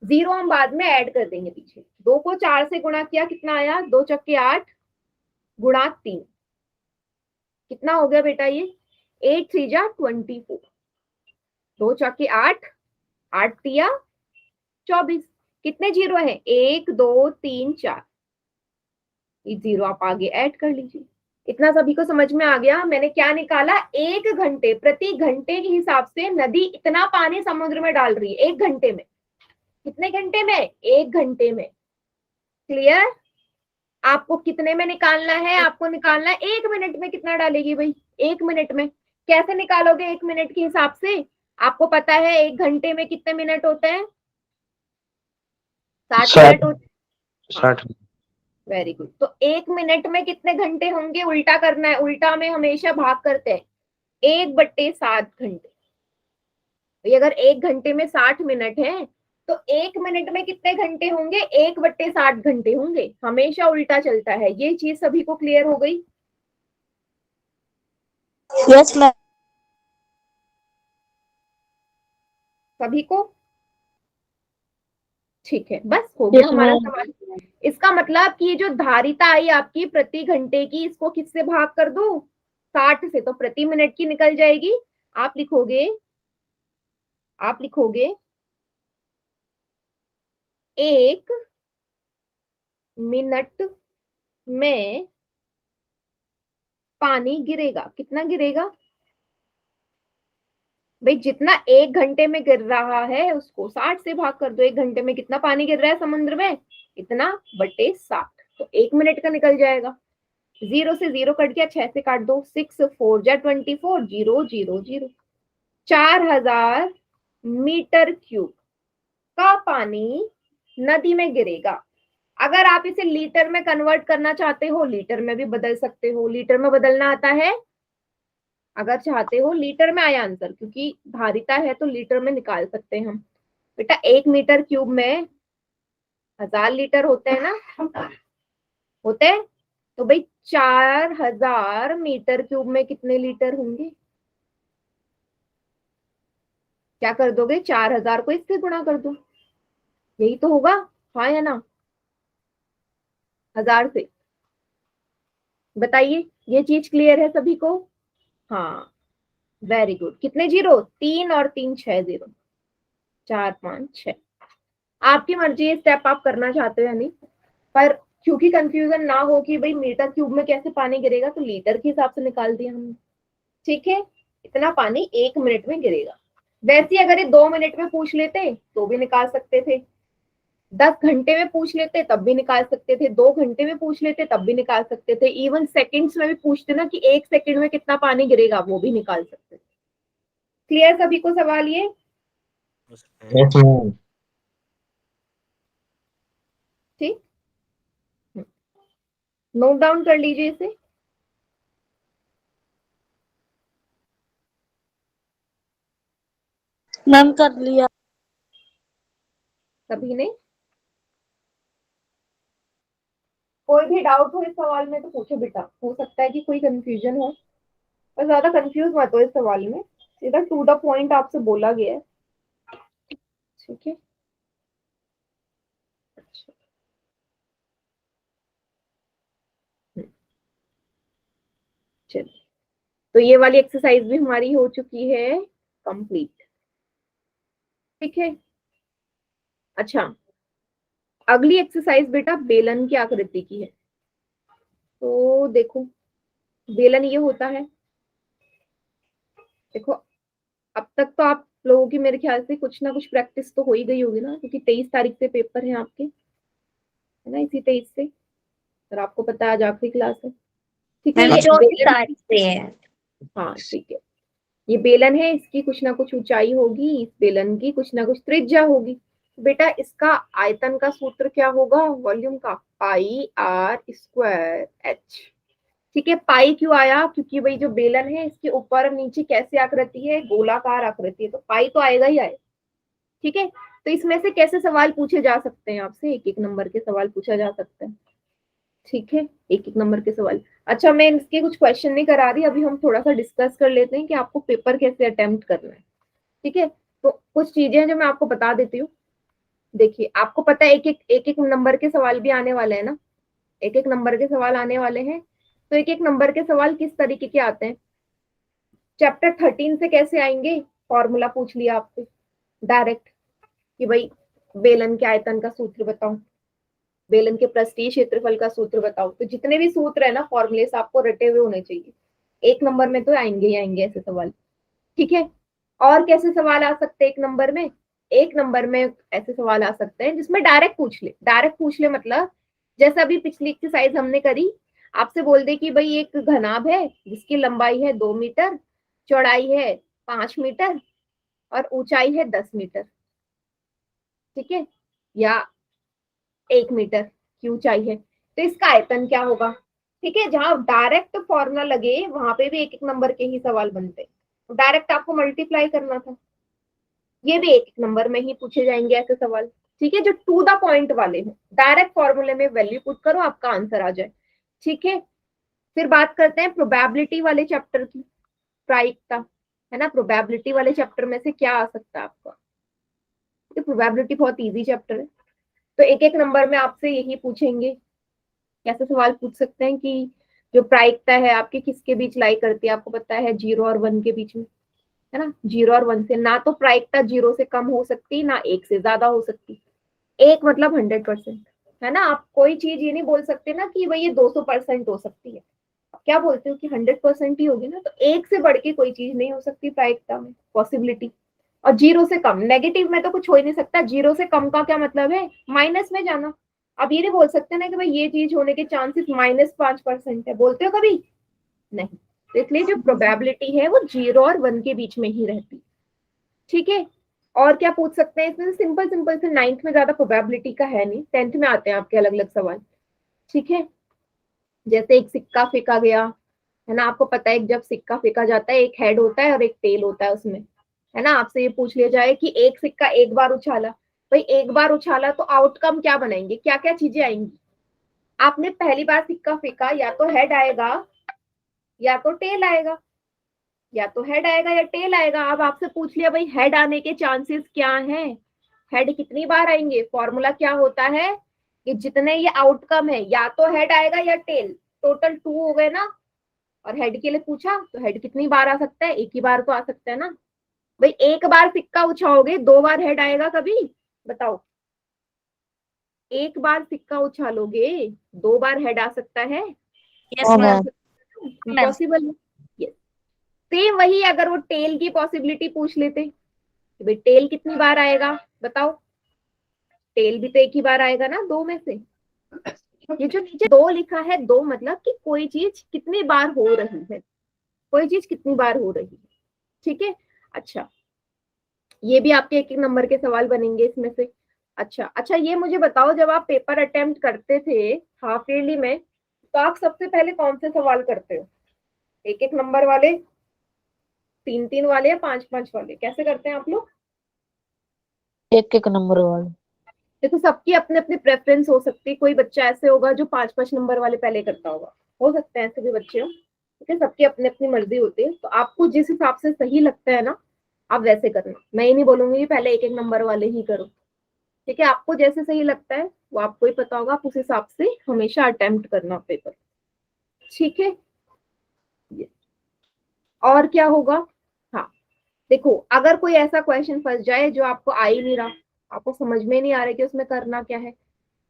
जीरो हम बाद में ऐड कर देंगे पीछे। 2 को 4 से गुणा किया, कितना आया? 2 चक्के 8 गुणा 3, कितना हो गया बेटा ये? 8 3 जा 24। 2 चक्के 8, 8 तिया 24। कितने जीरो है? 1 2 3 4। ये जीरो आप आगे ऐड कर लीजिए। इतना सभी को समझ में आ गया? मैंने क्या निकाला? 1 घंटे, प्रति घंटे के हिसाब से नदी इतना पानी समुद्र में डाल रही है 1 घंटे में। कितने घंटे में? 1 घंटे में। क्लियर? आपको कितने में निकालना है? आपको निकालना है 1 मिनट में कितना डालेगी भाई? 1 मिनट में। कैसे निकालोगे 1 मिनट के हिसाब से? आपको पता है 1 घंटे में कितने मिनट होते हैं? 60 मिनट होते हैं। 60। Very good. तो 1 मिनट में कितने घंटे होंगे? उल्टा करना है, उल्टा में हमेशा भाग करते हैं। 1/7 घंटे। तो अगर 1 घंटे में 60 मिनट है तो 1 मिनट में कितने घंटे होंगे? 1/60 घंटे होंगे। हमेशा उल्टा चलता है। ये चीज सभी को क्लियर हो गई? Yes ma'am. सभी को ठीक है, बस हो गया Yes, हमारा ma'am. सवाल। इसका मतलब कि ये जो धारिता आई आपकी प्रति घंटे की, इसको किससे भाग कर दूं? 60 से, तो प्रति मिनट की निकल जाएगी। आप लिखोगे 1 मिनट में पानी गिरेगा। कितना गिरेगा भाई? जितना 1 घंटे में गिर रहा है उसको 60 से भाग कर दो। 1 घंटे में कितना पानी गिर रहा है समुद्र में? इतना बटे 60। तो 1 मिनट का निकल जाएगा। 0 से 0 कट गया, 6 से काट दो, 6 4 जा 24, 0 0 0। 4000 मीटर क्यूब का पानी नदी में गिरेगा। अगर आप इसे लीटर में कन्वर्ट करना चाहते हो, लीटर में भी बदल सकते हो। लीटर में बदलना आता है? अगर चाहते हो लीटर में आया आंसर, क्योंकि धारिता है तो लीटर में निकाल सकते हैं हम। बेटा 1 मीटर क्यूब में 1000 लीटर होते हैं ना? होते हैं। तो भाई 4000 मीटर क्यूब में कितने लीटर होंगे? क्या कर दोगे? 4000 को इससे गुणा कर दो, यही तो होगा। हाँ या ना? 1000 से। बताइए, ये चीज क्लियर है सभी को? हाँ, वेरी गुड। कितने जीरो? 3 और 3 6 जीरो, 4 5 6। आपकी मर्जी है स्टेप आप करना चाहते हो या नहीं, पर क्योंकि कंफ्यूजन ना हो कि भाई मीटर क्यूब में कैसे पानी गिरेगा, तो लीटर के हिसाब से निकाल दिया हमने। ठीक है, इतना पानी 1 मिनट में गिरेगा। वैसे अगर ये 2 मिनट में पूछ लेते तो भी निकाल सकते थे, 10 घंटे में पूछ लेते तब भी निकाल सकते थे, 2 घंटे में पूछ लेते तब भी निकाल सकते थे, इवन सेकंड्स में भी पूछते ना कि 1 सेकंड में कितना पानी गिरेगा, वो भी निकाल सकते थे। क्लियर सभी को सवाल ये? Yes, ma'am. ठीक, नोट डाउन कर लीजिए इसे। मैम कर लिया। सभी ने? कोई भी डाउट हो इस सवाल में तो पूछो बेटा, हो सकता है कि कोई कंफ्यूजन हो, पर ज्यादा कंफ्यूज मत हो इस सवाल में, सीधा टू द पॉइंट आपसे बोला गया है। ठीक है, अच्छा। चलिए, तो ये वाली एक्सरसाइज भी हमारी हो चुकी है कंप्लीट। ठीक है, अच्छा, अगली एक्सरसाइज बेटा बेलन की आकृति की है। तो देखो, बेलन ये होता है। देखो, अब तक तो आप लोगों की मेरे ख्याल से कुछ ना कुछ प्रैक्टिस तो हो ही गई होगी ना, क्योंकि 23 तारीख से पेपर है आपके, है ना? इसी 23 से, और आपको पता है आज आखिरी क्लास है। ठीक है, ये 24 तारीख से है। हाँ ठीक है, ये बेलन है, इसकी कुछ ना कुछ ऊंचाई होगी, इस बेलन की कुछ ना कुछ त्रिज्या होगी। बेटा इसका आयतन का सूत्र क्या होगा, वॉल्यूम का, पाई आर स्क्वायर एच। ठीक है, पाई क्यों आया, क्योंकि भाई जो बेलन है इसके ऊपर और नीचे कैसे आकृति है, गोलाकार आकृति है, तो पाई तो आएगा ही आएगा। ठीक है, तो इसमें से कैसे सवाल पूछे जा सकते हैं आपसे, एक एक नंबर के सवाल पूछा जा सकता है। ठीक है, एक एक नंबर के सवाल। अच्छा, मैं इसके कुछ क्वेश्चन नहीं करा रही, अभी हम थोड़ा सा डिस्कस कर लेते हैं कि आपको पेपर कैसे अटेम्प्ट करना है। ठीक है, तो कुछ चीजें हैं जो मैं आपको बता देती हूँ। देखिए, आपको पता है एक एक नंबर के सवाल भी आने वाले हैं ना, एक एक नंबर के सवाल आने वाले हैं। तो एक एक नंबर के सवाल किस तरीके के आते हैं, चैप्टर 13 से कैसे आएंगे, फॉर्मूला पूछ लिया आपसे डायरेक्ट कि भाई बेलन के आयतन का सूत्र बताओ, बेलन के पृष्ठीय क्षेत्रफल का सूत्र बताओ। तो जितने भी सूत्र है ना, फॉर्मूले आपको रटे हुए होने चाहिए। एक नंबर में तो आएंगे ही आएंगे ऐसे सवाल। ठीक है, और कैसे सवाल आ सकते हैं एक नंबर में, एक नंबर में ऐसे सवाल आ सकते हैं जिसमें डायरेक्ट पूछ ले, डायरेक्ट पूछ ले मतलब जैसा अभी पिछली एक्सरसाइज हमने करी, आपसे बोल दे कि भाई एक घनाभ है जिसकी लंबाई है 2 मीटर, चौड़ाई है 5 मीटर और ऊंचाई है 10 मीटर। ठीक है, या 1 मीटर की ऊंचाई है, तो इसका आयतन क्या होगा। ठीक है, जहां डायरेक्ट फॉर्मूला लगे वहां पे भी एक एक नंबर के ही सवाल बनते हैं, डायरेक्ट आपको मल्टीप्लाई करना था, ये भी एक एक नंबर में ही पूछे जाएंगे ऐसे सवाल। ठीक है, जो टू द पॉइंट वाले हैं, डायरेक्ट फॉर्मूले में वैल्यू पुट करो आपका आंसर आ जाए। ठीक है, फिर बात करते हैं प्रोबेबिलिटी वाले चैप्टर की, प्रायिकता है ना, प्रोबेबिलिटी वाले चैप्टर में से क्या आ सकता है आपका, तो प्रोबेबिलिटी बहुत इजी चैप्टर है, तो एक एक नंबर में आपसे यही पूछेंगे। कैसे सवाल पूछ सकते हैं कि जो प्रायिकता है आपके किसके बीच लाई करती है, आपको पता है 0 और 1 के बीच में, है ना, 0 और 1 से ना तो प्रायिकता 0 से कम हो सकती ना 1 से ज्यादा हो सकती, 1 मतलब 100%, है ना। आप कोई चीज ये नहीं बोल सकते ना कि भाई ये 200% हो सकती है, आप क्या बोलते हो कि 100% ही होगी ना, तो 1 से बढ़ के कोई चीज नहीं हो सकती प्रायिकता में, पॉसिबिलिटी। और 0 से कम, नेगेटिव में तो कुछ हो ही नहीं सकता, 0 से कम का क्या मतलब है, माइनस में जाना। अब ये नहीं बोल सकते ना कि भाई ये चीज होने के चांसेस -5% है, बोलते हो कभी, नहीं। तो इसलिए जो प्रोबेबिलिटी है वो 0 और 1 के बीच में ही रहती। ठीक है, और क्या पूछ सकते हैं इसमें, सिंपल सिंपल से, 9th में ज्यादा प्रोबेबिलिटी का है नहीं, 10th में आते हैं आपके अलग अलग सवाल। ठीक है, जैसे एक सिक्का फेंका गया, है ना, आपको पता है जब सिक्का फेंका जाता है एक हेड होता है और एक टेल होता है उसमें, है ना। आपसे ये पूछ लिया जाए कि एक सिक्का एक बार उछाला, भाई एक बार उछाला तो आउटकम क्या बनाएंगे, क्या क्या चीजें आएंगी। आपने पहली बार सिक्का फेंका, या तो हेड आएगा या तो टेल आएगा, या तो हेड आएगा या टेल आएगा। अब आपसे पूछ लिया भाई हेड आने के चांसेस क्या हैं, हेड कितनी बार आएंगे, फॉर्मूला क्या होता है कि जितने ये आउटकम है या तो हेड आएगा या टेल, टोटल 2 हो गए ना। और हेड के लिए पूछा तो हेड कितनी बार आ सकता है, एक ही बार तो आ सकता है ना। भाई एक बार सिक्का उछाओगे 2 बार हेड आएगा कभी, बताओ। एक बार सिक्का उछालोगे 2 बार हेड आ सकता है, यस मैम। इम्पॉसिबल है। सेम वही अगर वो टेल की पॉसिबिलिटी पूछ लेते कि भाई टेल कितनी बार आएगा, बताओ। टेल भी तो एक ही बार आएगा ना 2 में से। ये जो नीचे 2 लिखा है, 2 मतलब कि कोई चीज कितनी बार हो रही है, कोई चीज कितनी बार हो रही है। ठीक है, अच्छा, ये भी आपके एक एक नंबर के सवाल बनेंगे इसमें से। अच्छा अच्छा, ये मुझे बताओ, जब आप पेपर अटेम्प्ट करते थे हाफ ईयरली में, तो आप सबसे पहले कौन से सवाल करते हो, एक एक नंबर वाले, 3 3 वाले या 5 5 वाले, कैसे करते हैं आप लोग। एक एक नंबर वाले। देखो, सबकी अपने अपने प्रेफरेंस हो सकती है, कोई बच्चा ऐसे होगा जो 5 5 नंबर वाले पहले करता होगा, हो सकते हैं ऐसे भी बच्चे हो। ठीक है, सबकी अपनी अपनी मर्जी होती है, तो आपको जिस हिसाब से सही लगता है ना आप वैसे करना, मैं ये नहीं बोलूंगी कि पहले एक एक नंबर वाले ही करो। ठीक है, आपको जैसे सही लगता है वो आपको ही पता होगा, आप उस हिसाब से हमेशा अटेम्प्ट करना पेपर। ठीक है, और क्या होगा, हाँ देखो, अगर कोई ऐसा क्वेश्चन फंस जाए जो आपको आ ही नहीं रहा, आपको समझ में नहीं आ रहा कि उसमें करना क्या है,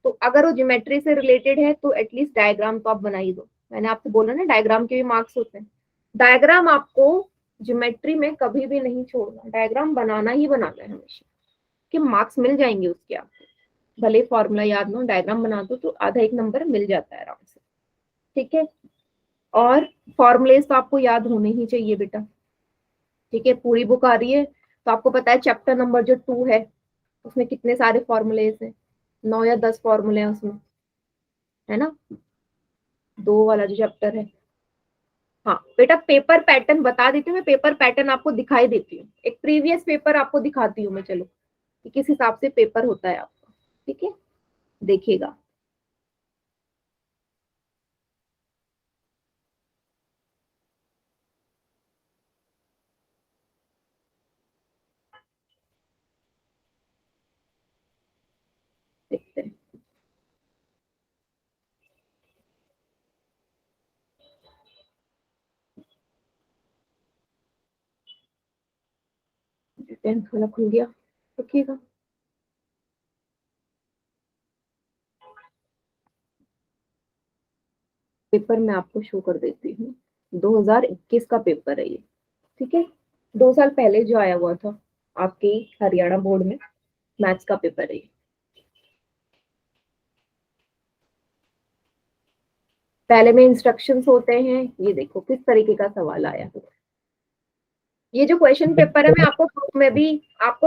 तो अगर वो ज्योमेट्री से रिलेटेड है तो एटलीस्ट डायग्राम तो आप बना ही दो। मैंने आपसे बोला ना डायग्राम के भी मार्क्स होते हैं, डायग्राम आपको ज्योमेट्री में कभी भी नहीं छोड़ना, डायग्राम बनाना ही बनाना है हमेशा, कि मार्क्स मिल जाएंगे उसके आपको, भले फॉर्मूला याद ना हो, डायग्राम बना दो तो आधा एक नंबर मिल जाता है आराम से। ठीक है, और फॉर्मूलेस तो आपको याद होने ही चाहिए बेटा। ठीक है, पूरी बुक आ रही है तो आपको पता है चैप्टर नंबर जो 2 है उसमें कितने सारे फॉर्मूलेज हैं, 9 या 10 फॉर्मूले हैं उसमें, है ना, 2 वाला जो चैप्टर है। हाँ बेटा, पेपर पैटर्न बता देती हूँ मैं, पेपर पैटर्न आपको दिखाई देती हूँ, एक प्रीवियस पेपर आपको दिखाती हूँ मैं, चलो कि किस हिसाब से पेपर होता है आपका, ठीक है, देखिएगा। देखते हैं। टेंथ वाला खुल गया, रखिएगा। पेपर मैं आपको शो कर देती हूँ, 2021 का पेपर है ये, ठीक है, 2 साल पहले जो आया हुआ था आपके हरियाणा बोर्ड में, मैथ्स का पेपर है ये। पहले में इंस्ट्रक्शंस होते हैं, ये देखो किस तरीके का सवाल आया है। ये जो क्वेश्चन पेपर है मैं आपको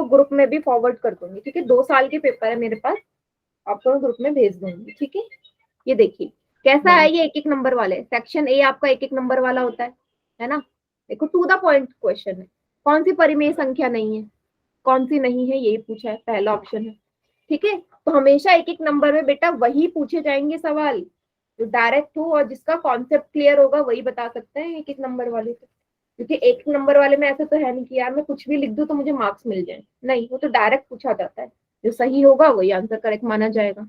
ग्रुप में भी फॉरवर्ड कर दूंगी, ठीक है, 2 साल के पेपर है मेरे पास, आपको ग्रुप में भेज दूंगी, ठीक है। ये देखिए कैसा है, ये एक एक नंबर वाले, सेक्शन ए आपका एक एक नंबर वाला होता है ना। देखो टू द पॉइंट क्वेश्चन है, कौन सी परिमेय संख्या नहीं है, कौन सी नहीं है, यही पूछा है, पहला ऑप्शन है, ठीक है। तो हमेशा एक एक नंबर में बेटा वही पूछे जाएंगे सवाल जो डायरेक्ट हो और जिसका कॉन्सेप्ट क्लियर होगा, वही बता सकते हैं एक एक नंबर वाले से। क्योंकि एक नंबर वाले में ऐसा तो है नहीं कि यार मैं कुछ भी लिख दूं तो मुझे मार्क्स मिल जाए, नहीं, वो तो डायरेक्ट पूछा जाता है, जो सही होगा वही आंसर करेक्ट माना जाएगा।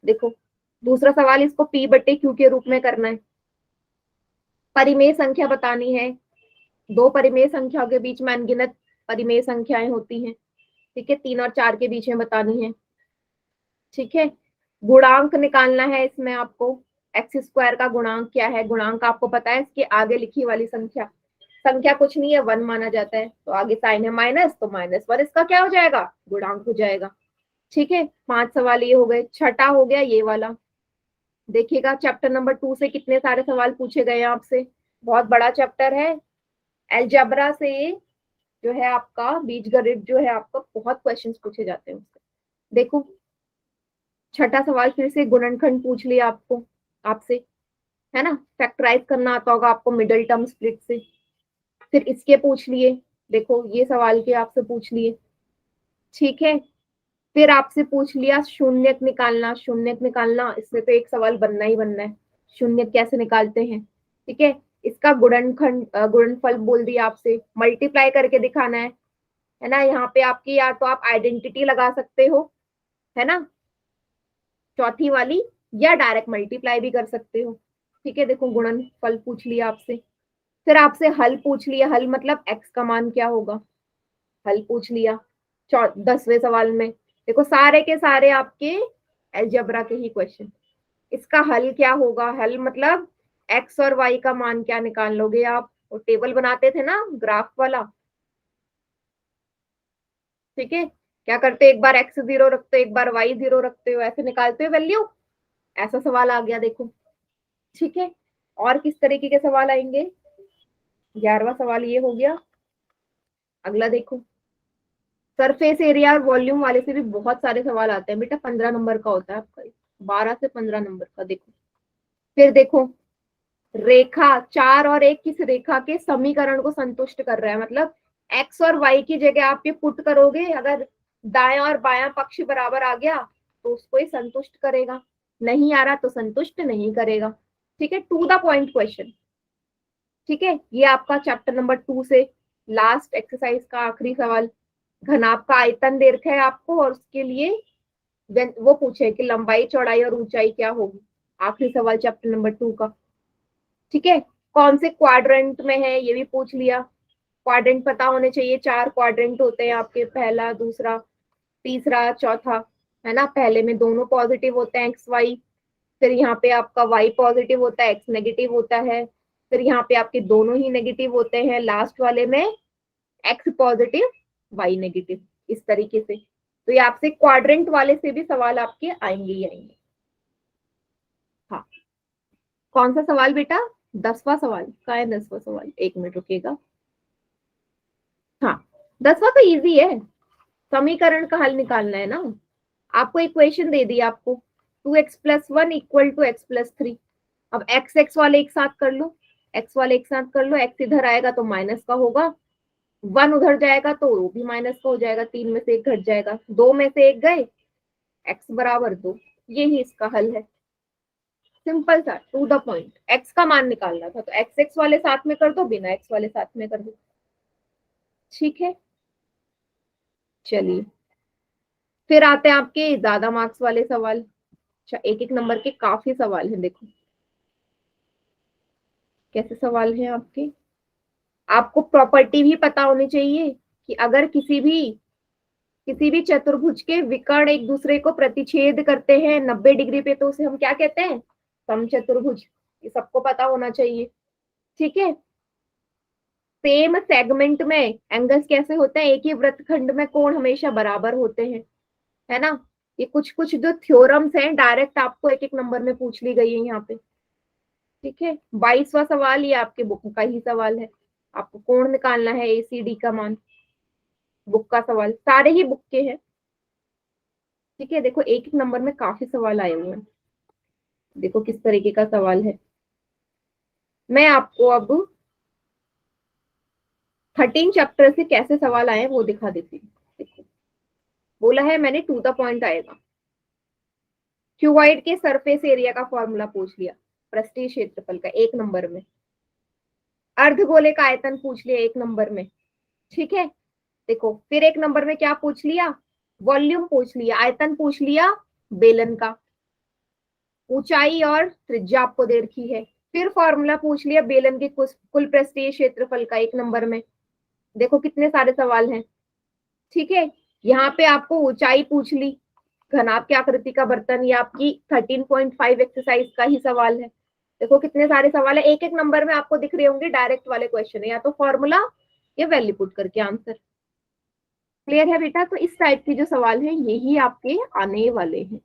देखो दूसरा सवाल, इसको पी बटे क्यू के रूप में करना है, परिमेय संख्या बतानी है, 2 परिमेय संख्याओं के बीच में अनगिनत परिमेय संख्याएं होती हैं, ठीक है, 3 और 4 के बीच में बतानी है, ठीक है। गुणांक निकालना है इसमें आपको, एक्स स्क्वायर का गुणांक क्या है, गुणांक आपको पता है, इसके आगे लिखी वाली संख्या, संख्या कुछ नहीं है, 1 माना जाता है, तो आगे साइन है माइनस, तो -1 इसका क्या हो जाएगा, गुणांक हो जाएगा, ठीक है। 5 सवाल ये हो गए। छठा हो गया ये वाला, देखिएगा चैप्टर नंबर 2 से कितने सारे सवाल पूछे गए आपसे, बहुत बड़ा चैप्टर है, अलजेब्रा से जो है आपका बीजगणित जो है आपका बहुत क्वेश्चंस पूछे जाते हैं उससे। देखो छठा सवाल फिर से गुणनखंड पूछ लिया आपको, आपसे, है ना, फैक्टराइज करना आता होगा आपको मिडिल टर्म स्प्लिट से, फिर इसके पूछ लिए, देखो ये सवाल के आपसे पूछ लिए, ठीक है। फिर आपसे पूछ लिया शून्यक निकालना, शून्यक निकालना, इससे तो एक सवाल बनना ही बनना है, शून्यक कैसे निकालते हैं, ठीक है। इसका गुणनखंड गुणनफल बोल दिया आपसे, मल्टीप्लाई करके दिखाना है ना, यहाँ पे आपकी या तो आप आइडेंटिटी लगा सकते हो, है ना, चौथी वाली, या डायरेक्ट मल्टीप्लाई भी कर सकते हो, ठीक है। देखो गुणनफल पूछ लिया आपसे, फिर आपसे हल पूछ लिया, हल मतलब एक्स का मान क्या होगा, हल पूछ लिया 10वें सवाल में। देखो सारे के सारे आपके अलजेब्रा के ही क्वेश्चन, इसका हल क्या होगा, हल मतलब एक्स और वाई का मान क्या निकाल लोगे आप, वो टेबल बनाते थे ना ग्राफ वाला, ठीक है, क्या करते, एक बार एक्स 0 रखते हो, एक बार वाई 0 रखते हो, ऐसे निकालते हो वैल्यू, ऐसा सवाल आ गया देखो, ठीक है। और किस तरीके के सवाल आएंगे, 11वां सवाल ये हो गया। अगला देखो, सरफेस एरिया और वॉल्यूम वाले से भी बहुत सारे सवाल आते हैं बेटा, 15 नंबर का होता है आपका, 12 से 15 नंबर का। देखो फिर देखो, रेखा 4 और 1 किस रेखा के समीकरण को संतुष्ट कर रहा है, मतलब एक्स और वाई की जगह आप ये पुट करोगे, अगर दायां और बायां पक्ष बराबर आ गया तो उसको ही संतुष्ट करेगा, नहीं आ रहा तो संतुष्ट नहीं करेगा, ठीक है, टू द पॉइंट क्वेश्चन, ठीक है। ये आपका चैप्टर नंबर 2 से लास्ट एक्सरसाइज का आखिरी सवाल, घनाभ का आयतन दे रखा है आपको और उसके लिए वो पूछे कि लंबाई चौड़ाई और ऊंचाई क्या होगी, आखिरी सवाल चैप्टर नंबर 2 का, ठीक है। कौन से क्वाड्रेंट में है ये भी पूछ लिया, क्वाड्रेंट पता होने चाहिए, 4 क्वाड्रेंट होते हैं आपके, पहला, दूसरा, तीसरा, चौथा, है ना, पहले में दोनों पॉजिटिव होते हैं एक्स वाई, फिर यहाँ पे आपका वाई पॉजिटिव होता है, एक्स नेगेटिव होता है, फिर यहाँ पे आपके दोनों ही नेगेटिव होते हैं, लास्ट वाले में एक्स पॉजिटिव वाई नेगेटिव, इस तरीके से। तो ये आपसे क्वाड्रेंट वाले से भी सवाल आपके आएंगे ही आएंगे। हाँ, कौन सा सवाल बेटा, 10वां सवाल का है, 10वां सवाल, 1 मिनट रुकिएगा। हाँ 10वां तो इजी है, समीकरण का हल निकालना है ना। आपको इक्वेशन दे दी आपको 2x + 1 = x + 3। अब x वाले एक साथ कर लो, x वाले एक साथ कर लो, x इधर आएगा तो माइनस का होगा, 1 उधर जाएगा तो वो भी माइनस का हो जाएगा, 3 में से 1 घट जाएगा, 2 में से 1 गए, x = 2। यही इसका हल है, सिंपल सा, टू द पॉइंट। x का मान निकालना था तो x वाले साथ में कर दो, बिना x वाले साथ में कर दो, ठीक है। चलिए फिर आते हैं आपके ज्यादा मार्क्स वाले सवाल। अच्छा, एक एक नंबर के काफी सवाल हैं, देखो कैसे सवाल हैं आपके। आपको प्रॉपर्टी भी पता होनी चाहिए कि अगर किसी भी चतुर्भुज के विकर्ण एक दूसरे को प्रतिच्छेद करते हैं 90 डिग्री पे, तो उसे हम क्या कहते हैं, समचतुर्भुज। ये सबको पता होना चाहिए, ठीक है। सेम सेगमेंट में एंगल्स कैसे होते हैं, एक ही वृत्तखंड में कोण हमेशा बराबर होते हैं, है ना। ये कुछ कुछ जो थ्योरम्स हैं डायरेक्ट आपको एक एक नंबर में पूछ ली गई है यहाँ पे, ठीक है। 22वां सवाल ये आपके बुक का ही सवाल है, आपको कोण निकालना है, ACD का मान, बुक का सवाल, सारे ही बुक के हैं, ठीक है। देखो एक एक नंबर में काफी सवाल आए हुए हैं, देखो किस तरीके का सवाल है। मैं आपको अब 13 चैप्टर से कैसे सवाल आए वो दिखा देती हूँ। देखो बोला है मैंने टू द पॉइंट आएगा। क्यूबॉइड के सरफेस एरिया का फॉर्मूला पूछ लिया, पृष्ठीय क्षेत्रफल का 1 नंबर में। अर्धगोले का आयतन पूछ लिया 1 नंबर में, ठीक है। देखो फिर 1 नंबर में क्या पूछ लिया, वॉल्यूम पूछ लिया, आयतन पूछ लिया बेलन का, ऊंचाई और त्रिज्या आपको दे रखी है। फिर फॉर्मूला पूछ लिया बेलन के कुल पृष्ठीय क्षेत्रफल का 1 नंबर में। देखो कितने सारे सवाल हैं, ठीक है। यहाँ पे आपको ऊंचाई पूछ ली, घनाभ की आकृति का बर्तन, ये आपकी 13.5 एक्सरसाइज का ही सवाल है। देखो कितने सारे सवाल है, एक एक नंबर में आपको दिख रहे होंगे डायरेक्ट वाले क्वेश्चन है, या तो फॉर्मूला या वैल्यू पुट करके आंसर। क्लियर है बेटा, तो इस टाइप के जो सवाल है यही आपके आने वाले हैं,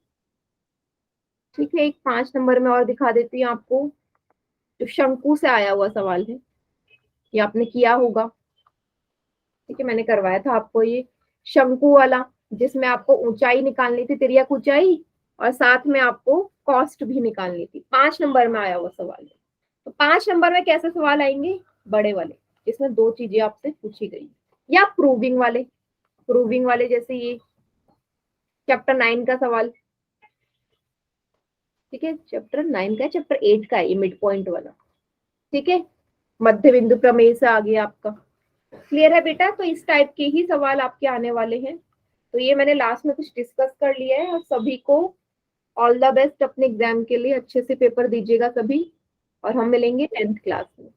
ठीक है। एक 5 नंबर में और दिखा देती हूँ आपको, जो शंकु से आया हुआ सवाल है, ये आपने किया होगा, ठीक है, मैंने करवाया था आपको ये शंकु वाला, जिसमें आपको ऊंचाई निकालनी थी, तिर्यक ऊंचाई, और साथ में आपको कॉस्ट भी निकालनी थी। 5 नंबर में आया हुआ सवाल है। तो 5 नंबर में कैसे सवाल आएंगे, बड़े वाले, जिसमें 2 चीजें आपसे पूछी गई, या प्रूविंग वाले जैसे ये चैप्टर 9 का सवाल, ठीक है। चैप्टर 9 का, चैप्टर 8 का है ये मिड पॉइंट वाला, ठीक है। मध्य बिंदु प्रमेय से आ गया आपका। क्लियर है बेटा, तो इस टाइप के ही सवाल आपके आने वाले हैं। तो ये मैंने लास्ट में कुछ डिस्कस कर लिया है, और सभी को ऑल द बेस्ट अपने एग्जाम के लिए, अच्छे से पेपर दीजिएगा सभी, और हम मिलेंगे 10th क्लास में।